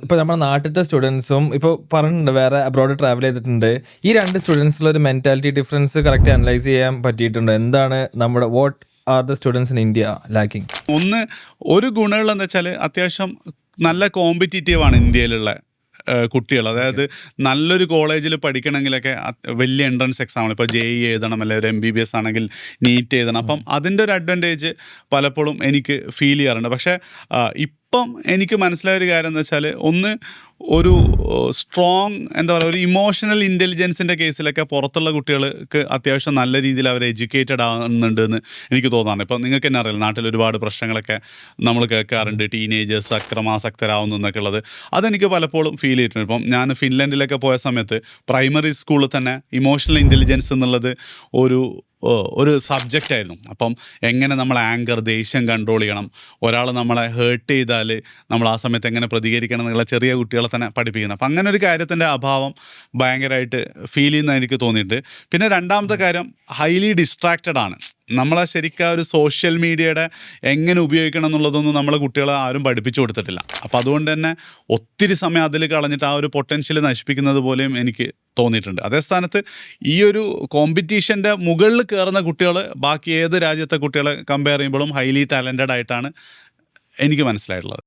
ഇപ്പോൾ നമ്മുടെ നാട്ടിലത്തെ സ്റ്റുഡൻസും ഇപ്പോൾ പറഞ്ഞിട്ടുണ്ട് വേറെ അബ്രോഡ് ട്രാവൽ ചെയ്തിട്ടുണ്ട്. ഈ 2 സ്റ്റുഡൻസിലൊരു മെന്റാലിറ്റി ഡിഫറൻസ് കറക്റ്റ് അനലൈസ് ചെയ്യാൻ പറ്റിയിട്ടുണ്ടോ? എന്താണ് നമ്മുടെ what are the students in India lacking? ഒരു ഗുണമുള്ളതെന്ന് വെച്ചാൽ അത്യാവശ്യം നല്ല കോമ്പറ്റീറ്റീവാണ് ഇന്ത്യയിലുള്ള കുട്ടികൾ. അതായത് നല്ലൊരു കോളേജിൽ പഠിക്കണമെങ്കിലൊക്കെ വലിയ എൻട്രൻസ് എക്സാമാണ്. ഇപ്പോൾ JEE എഴുതണം, അല്ലെങ്കിൽ ഒരു MBBS ആണെങ്കിൽ നീറ്റ് എഴുതണം. അപ്പം അതിൻ്റെ ഒരു അഡ്വാൻറ്റേജ് പലപ്പോഴും എനിക്ക് ഫീൽ ചെയ്യാറുണ്ട്. പക്ഷേ ഇപ്പം എനിക്ക് മനസ്സിലായ ഒരു കാര്യം എന്ന് വെച്ചാൽ ഒരു സ്ട്രോങ് ഒരു ഇമോഷണൽ ഇൻ്റലിജൻസിൻ്റെ കേസിലൊക്കെ പുറത്തുള്ള കുട്ടികൾക്ക് അത്യാവശ്യം നല്ല രീതിയിൽ അവർ എഡ്യൂക്കേറ്റഡ് ആകുന്നുണ്ട് എന്ന് എനിക്ക് തോന്നാറുണ്ട്. ഇപ്പം നിങ്ങൾക്ക് തന്നെ അറിയാം, നാട്ടിൽ ഒരുപാട് പ്രശ്നങ്ങളൊക്കെ നമ്മൾ കേൾക്കാറുണ്ട്, ടീനേജേഴ്സ് അക്രമാസക്തരാകുന്നു എന്നൊക്കെ ഉള്ളത്. അതെനിക്ക് പലപ്പോഴും ഫീൽ ചെയ്തിട്ടുണ്ട്. ഇപ്പം ഞാൻ ഫിൻലൻഡിലൊക്കെ പോയ സമയത്ത് പ്രൈമറി സ്കൂളിൽ തന്നെ ഇമോഷണൽ ഇൻ്റലിജൻസ് എന്നുള്ളത് ഒരു സബ്ജക്റ്റായിരുന്നു. അപ്പം എങ്ങനെ നമ്മൾ ദേഷ്യം കൺട്രോൾ ചെയ്യണം, ഒരാൾ നമ്മളെ ഹേർട്ട് ചെയ്താൽ നമ്മൾ ആ സമയത്ത് എങ്ങനെ പ്രതികരിക്കണം എന്നുള്ള ചെറിയ കുട്ടികളെ തന്നെ പഠിപ്പിക്കണം. അപ്പം അങ്ങനെ ഒരു കാര്യത്തിൻ്റെ അഭാവം ഭയങ്കരമായിട്ട് ഫീൽ ചെയ്യുന്ന എനിക്ക് തോന്നിയിട്ടുണ്ട്. പിന്നെ രണ്ടാമത്തെ കാര്യം, ഹൈലി ഡിസ്ട്രാക്റ്റഡ് ആണ്. നമ്മളെ ശരിക്കും ഒരു സോഷ്യൽ മീഡിയയുടെ എങ്ങനെ ഉപയോഗിക്കണം എന്നുള്ളതൊന്നും നമ്മളെ കുട്ടികളെ ആരും പഠിപ്പിച്ചു കൊടുത്തിട്ടില്ല. അപ്പോൾ അതുകൊണ്ട് തന്നെ ഒത്തിരി സമയം അതിൽ കളഞ്ഞിട്ട് ആ ഒരു പൊട്ടൻഷ്യൽ നശിപ്പിക്കുന്നത് പോലെയും എനിക്ക് തോന്നിയിട്ടുണ്ട്. അതേ സ്ഥാനത്ത് ഈ ഒരു കോമ്പറ്റീഷൻ്റെ മുകളിൽ കയറുന്ന കുട്ടികൾ ബാക്കി ഏത് രാജ്യത്തെ കുട്ടികളെ കമ്പയർ ചെയ്യുമ്പോഴും ഹൈലി ടാലൻറ്റഡ് ആയിട്ടാണ് എനിക്ക് മനസ്സിലായിട്ടുള്ളത്.